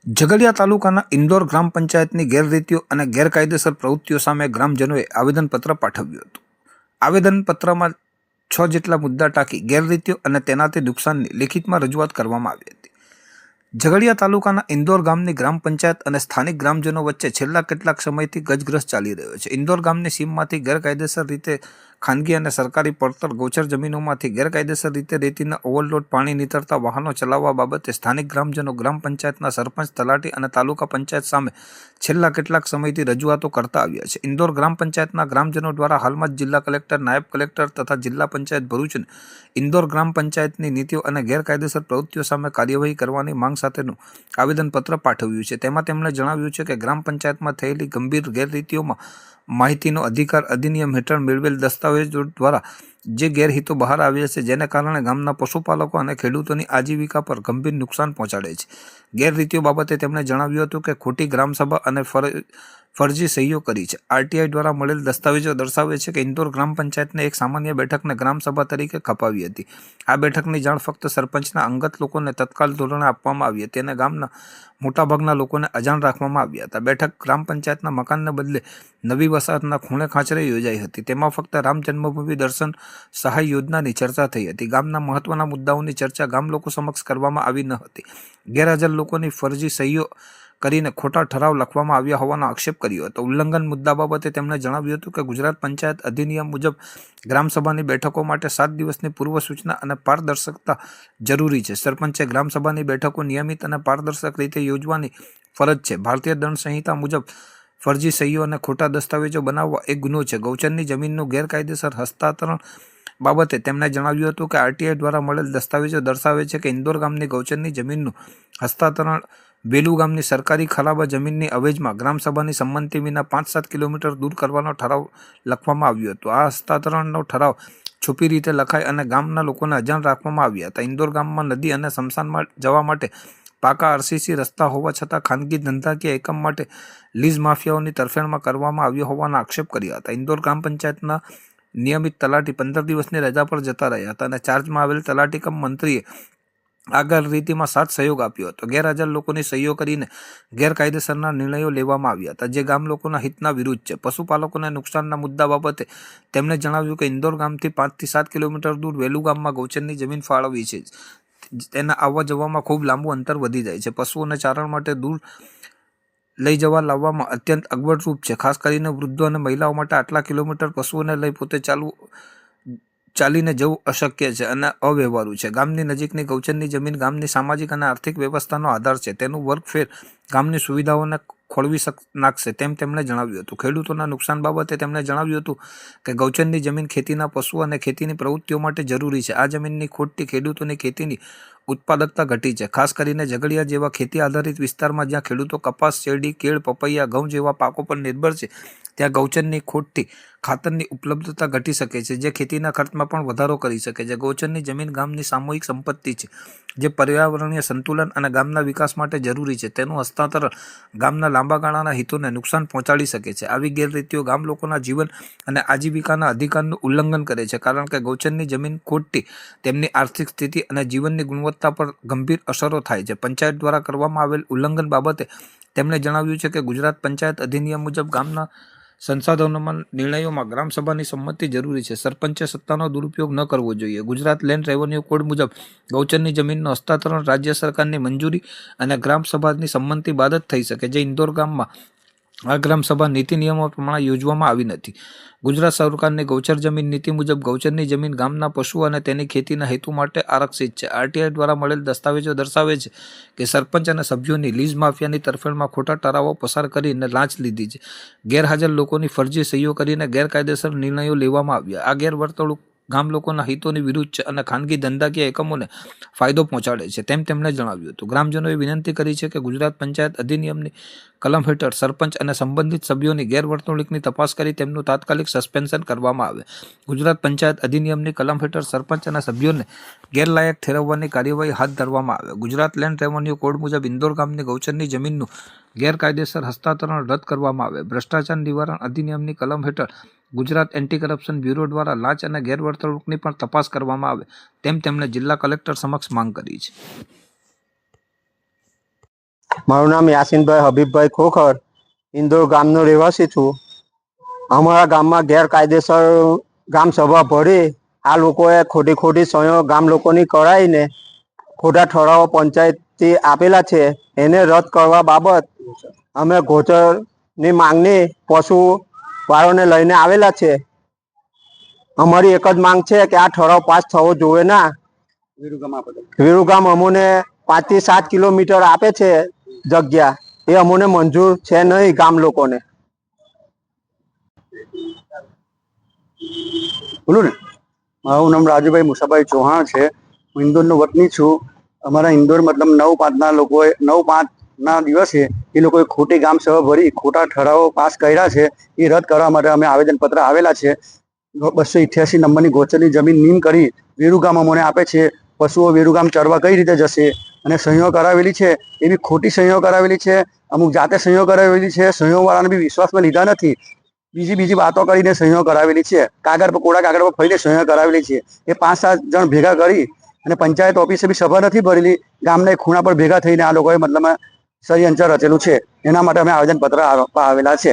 ઝઘડિયા તાલુકાના ઇન્દોર ગ્રામ પંચાયતની ગેરરીતિઓ અને ગેરકાયદેસર પ્રવૃત્તિઓ સામે ગ્રામજનોએ આવેદનપત્ર પાઠવ્યું હતું. આવેદનપત્રમાં 6 જેટલા મુદ્દા ટાંકી ગેરરીતિઓ અને તેનાથી નુકસાનની લેખિતમાં રજૂઆત કરવામાં આવી હતી. ઝઘડિયા તાલુકાના ઇન્દોર ગામની ગ્રામ પંચાયત અને સ્થાનિક ગ્રામજનો વચ્ચે છેલ્લા કેટલાક સમયથી ગજગ્રસ્ત ચાલી રહ્યો છે. ઇન્દોર ગામની સીમમાંથી ગેરકાયદેસર રીતે ખાનગી અને સરકારી પડતર ગૌચર જમીનોમાંથી ગેરકાયદેસર રીતે રેતીના ઓવરલોડ પાણી નીતરતા વાહનો ચલાવવા બાબતે સ્થાનિક ગ્રામજનો ગ્રામ પંચાયતના સરપંચ, તલાટી અને તાલુકા પંચાયત સામે છેલ્લા કેટલાક સમયથી રજૂઆતો કરતા આવ્યા છે. ઇન્દોર ગ્રામ પંચાયતના ગ્રામજનો દ્વારા હાલમાં જ જિલ્લા કલેક્ટર, નાયબ કલેક્ટર તથા જિલ્લા પંચાયત ભરૂચને ઇન્દોર ગ્રામ પંચાયતની નીતિઓ અને ગેરકાયદેસર પ્રવૃત્તિઓ સામે કાર્યવાહી કરવાની માંગ સાથેનું આવેદનપત્ર પાઠવ્યું છે. તેમાં તેમણે જણાવ્યું છે કે ગ્રામ પંચાયતમાં થયેલી ગંભીર ગેરરીતિઓમાં માહિતીનો અધિકાર અધિનિયમ હેઠળ મેળવેલ દસ્તાવેજો દ્વારા જે ગેરહિતો બહાર આવ્યા છે, જેને કારણે ગામના પશુપાલકો અને ખેડૂતોની આજીવિકા પર ગંભીર નુકસાન પહોંચાડે છે. ગેરરીતિઓ બાબતે તેમણે જણાવ્યું હતું કે ખોટી ગ્રામસભા અને ફરજી સહીઓ કરી છે. આરટીઆઈ દ્વારા મળેલ દસ્તાવેજો દર્શાવે છે કે ઇન્દોર ગ્રામ પંચાયતને એક સામાન્ય બેઠકને ગ્રામસભા તરીકે ખપાવી હતી. આ બેઠકની જાણ ફક્ત સરપંચના અંગત લોકોને તત્કાલ ધોરણે આપવામાં આવી હતી અને ગામના મોટાભાગના લોકોને અજાણ રાખવામાં આવ્યા હતા. બેઠક ગ્રામ પંચાયતના મકાનને બદલે નવી વસાહતના ખૂણે ખાંચરે યોજાઈ હતી. તેમાં ફક્ત રામ જન્મભૂમિ દર્શન સહાય યોજનાની ચર્ચા થઈ હતી. ગામના મહત્વના મુદ્દાઓની ચર્ચા ગામ લોકો સમક્ષ કરવામાં આવી ન હતી. ગેરહાજર લોકોની ફરજી સહીઓ કરીને ખોટા ઠરાવ લખવામાં આવ્યા હોવાનો આક્ષેપ કર્યો હતો. ઉલ્લંઘન મુદ્દા બાબતે તેમણે જણાવ્યું હતું કે ગુજરાત પંચાયત અધિનિયમ મુજબ ગ્રામસભાની બેઠકો માટે 7 દિવસની પૂર્વ સૂચના અને પારદર્શકતા જરૂરી છે. સરપંચે ગ્રામસભાની બેઠકો નિયમિત અને પારદર્શક રીતે યોજવાની ફરજ છે. ભારતીય દંડ સંહિતા મુજબ ફરજી સહીઓ અને ખોટા દસ્તાવેજો બનાવવા એક ગુનો છે. ગૌચરની જમીનનું ગેરકાયદેસર હસ્તાંતરણ બાબતે તેમણે જણાવ્યું હતું કે આરટીઆઈ દ્વારા મળેલ દસ્તાવેજો દર્શાવે છે કે ઇન્દોર ગામની ગૌચરની જમીનનું હસ્તાંતરણ વેલુ ગામની સરકારી ખરાબા જમીનની અવેજમાં ગ્રામસભાની સંમતિ વિના 5-7 કિલોમીટર દૂર કરવાનો ઠરાવ લખવામાં આવ્યો હતો. આ હસ્તાંતરણનો ઠરાવ છુપી રીતે લખાય અને ગામના લોકોને અજાણ રાખવામાં આવ્યા હતા. ઇન્દોર ગામમાં નદી અને સ્મશાનમાં જવા માટે પાકા આરસીસી રસ્તા હોવા છતાં ખાનગી ધંધાકીય એકમ માટે લીઝ માફિયાઓની તરફેણમાં કરવામાં આવ્યો હોવાનો આક્ષેપ કર્યા હતા. ઇન્દોર ગ્રામ પંચાયતના નિયમિત તલાટી 15 દિવસની રજા પર જતા રહ્યા હતા અને ચાર્જમાં આવેલ તલાટી કમ મંત્રીએ આ ગેરરીતિમાં સાથ સહયોગ આપ્યો હતો. ગેરહાજર લોકોની સહીઓ કરીને ગેરકાયદેસરના નિર્ણયો લેવામાં આવ્યા હતા, જે ગામ લોકોના હિતના વિરુદ્ધ છે. પશુપાલકોને નુકસાનના મુદ્દા બાબતે તેમણે જણાવ્યું કે ઇન્દોર ગામથી 5 થી 7 કિલોમીટર દૂર વેલુ ગામમાં ગૌચરની જમીન ફાળવી છે. તેના આવવા જવામાં ખૂબ લાંબુ અંતર વધી જાય છે. પશુઓને ચારણ માટે દૂર લઈ જવા લાવવામાં અત્યંત અગવડરૂપ છે. ખાસ કરીને વૃદ્ધો અને મહિલાઓ માટે આટલા કિલોમીટર પશુઓને લઈ પોતે ચાલીને જવું અશક્ય છે અને અવ્યવહારુ છે. ગામની નજીકની ગૌચરની જમીન ગામની સામાજિક અને આર્થિક વ્યવસ્થાનો આધાર છે. તેનું વર્ગફેર ગામની સુવિધાઓને ખોળવી નાખશે તેમ તેમણે જણાવ્યું હતું. ખેડૂતોના નુકસાન બાબતે તેમણે જણાવ્યું હતું કે ગૌચરની જમીન ખેતીના પશુઓ અને ખેતીની પ્રવૃત્તિઓ માટે જરૂરી છે. આ જમીનની ખોટથી ખેડૂતોની ખેતીની ઉત્પાદકતા ઘટી છે. ખાસ કરીને ઝઘડિયા જેવા ખેતી આધારિત વિસ્તારમાં જ્યાં ખેડૂતો કપાસ, શેરડી, કેળ, પપૈયા, ઘઉં જેવા પાકો પર નિર્ભર છે, ત્યાં ગૌચરની ખોટથી ખાતરની ઉપલબ્ધતા ઘટી શકે છે, જે ખેતીના ખર્ચમાં પણ વધારો કરી શકે છે. ગૌચરની જમીન ગામની સામૂહિક સંપત્તિ છે, જે પર્યાવરણીય સંતુલન અને ગામના વિકાસ માટે જરૂરી છે. તેનું હસ્તાંતરણ ગામના લાંબા ગાળાના હિતોને નુકસાન પહોંચાડી શકે છે. આવી ગેરરીતિઓ ગામ લોકોના જીવન અને આજીવિકાના અધિકારનું ઉલ્લંઘન કરે છે, કારણ કે ગૌચરની જમીન ખોટથી તેમની આર્થિક સ્થિતિ અને જીવનની ગુણવત્તા પર ગંભીર અસરો થાય છે. પંચાયત દ્વારા કરવામાં આવેલ ઉલ્લંઘન બાબતે તેમણે જણાવ્યું છે કે ગુજરાત પંચાયત અધિનિયમ મુજબ ગામના સંસાધનોમાં નિર્ણયોમાં ગ્રામસભાની સંમતિ જરૂરી છે. સરપંચે સત્તાનો દુરુપયોગ ન કરવો જોઈએ. ગુજરાત લેન્ડ રેવન્યુ કોડ મુજબ ગૌચરની જમીનનું હસ્તાંતરણ રાજ્ય સરકારની મંજૂરી અને ગ્રામસભાની સંમતિ બાદ જ થઈ શકે, જે ઇન્દોર ગામમાં આ ગ્રામસભા નીતિ નિયમો પ્રમાણે યોજવામાં આવી નથી. ગુજરાત સરકારની ગૌચર જમીન નીતિ મુજબ ગૌચરની જમીન ગામના પશુઓ અને તેની ખેતીના હેતુ માટે આરક્ષિત છે. આરટીઆઈ દ્વારા મળેલ દસ્તાવેજો દર્શાવે છે કે સરપંચ અને સભ્યોની લીઝ માફિયાની તરફેણમાં ખોટા ઠરાવો પસાર કરીને લાંચ લીધી છે. ગેરહાજર લોકોની ફરજી સહીઓ કરીને ગેરકાયદેસર નિર્ણયો લેવામાં આવ્યા. આ ગેરવર્તણૂક ગામ લોકોના હિતોની વિરુદ્ધ છે અને ખાનગી ધંધાકીય એકમોને ફાયદો પહોંચાડે છે તેમ તેમણે જણાવ્યું હતું. ગ્રામજનોએ વિનંતી કરી છે કે ગુજરાત પંચાયત અધિનિયમની કલમ હેઠળ સરપંચ અને સંબંધિત સભ્યોની ગેરવર્તણૂકની તપાસ કરી તેમનું તાત્કાલિક સસ્પેન્શન કરવામાં આવે. ગુજરાત પંચાયત અધિનિયમની કલમ હેઠળ સરપંચ અને સભ્યોને ગેરલાયક ઠેરવવાની કાર્યવાહી હાથ ધરવામાં આવે. ગુજરાત લેન્ડ રેવન્યુ કોડ મુજબ ઇન્દોર ગામની ગૌચરની જમીનનું ગેરકાયદેસર હસ્તાંતરણ રદ કરવામાં આવે. ભ્રષ્ટાચાર નિવારણ અધિનિયમની કલમ હેઠળ ગુજરાત એન્ટી કરપ્શન બ્યુરો દ્વારા લાંચ અને ગેરવર્તણૂકની પણ તપાસ કરવામાં આવે તેમ તેમણે જિલ્લા કલેક્ટર સમક્ષ માંગ કરી છે. મારું નામ યાસીનભાઈ હબીબભાઈ ખોખર, ઇન્દોર ગામનો રહેવાસી છું. અમારા ગામમાં ગેરકાયદેસર ગામ સભા ભરી આ લોકોએ ખોટી સહીઓ ગામ લોકોની કરાવીને ખોટા ઠરાવો પંચાયતથી આપેલા છે. એને રદ કરવા બાબત અમે ગોચરની માંગણી પશુ વાળાને લઈને આવેલા છે. અમારી એક જ માંગ છે કે આ ઠરાવ પાસ થવો જોઈએ ના. વિરુગામ અમોને 5 થી 7 કિલોમીટર આપે છે જગ્યા, એ અમોને મંજૂર છે નહીં ગામ લોકોને. બોલું ને, મારું નામ રાજુભાઈ મુસાભાઈ ચૌહાણ છે. હું ઇન્દોરનો વતની છું. અમારા ઇન્દોર મતલબ 9/5ના લોકોએ 9/5ના દિવસે એ લોકોએ ખોટી ગામ સભા ભરી ખોટા ઠરાવો પાસ કર્યા છે. એ રદ કરવા માટે અમે આવેદનપત્ર આવેલા છે. 288 નંબરની ગોચરની જમીન નીમ કરી વેરુગામ અમોને આપે છે. પશુઓ વેરુગામ ચરવા કઈ રીતે જશે? અને સહીઓ કરાવેલી છે એ બી ખોટી સહીઓ કરાવેલી છે. અમુક જાતે સહીઓ કરાવેલી છે. સહીઓ વાળાને બી વિશ્વાસમાં લીધા નથી. બીજી વાતો કરીને સહીઓ કરાવેલી છે. કાગળ પર કોરા કાગળ પર ફરીને સહીઓ કરાવેલી છે. એ 5-7 જણ ભેગા કરી અને પંચાયત ઓફિસે બી સભા નથી ભરેલી. ગામના ખૂણા પર ભેગા થઈને આ લોકોએ મતલબ ષડયંત્ર રચેલું છે. એના માટે અમે આવેદનપત્ર આપવા આવેલા છે.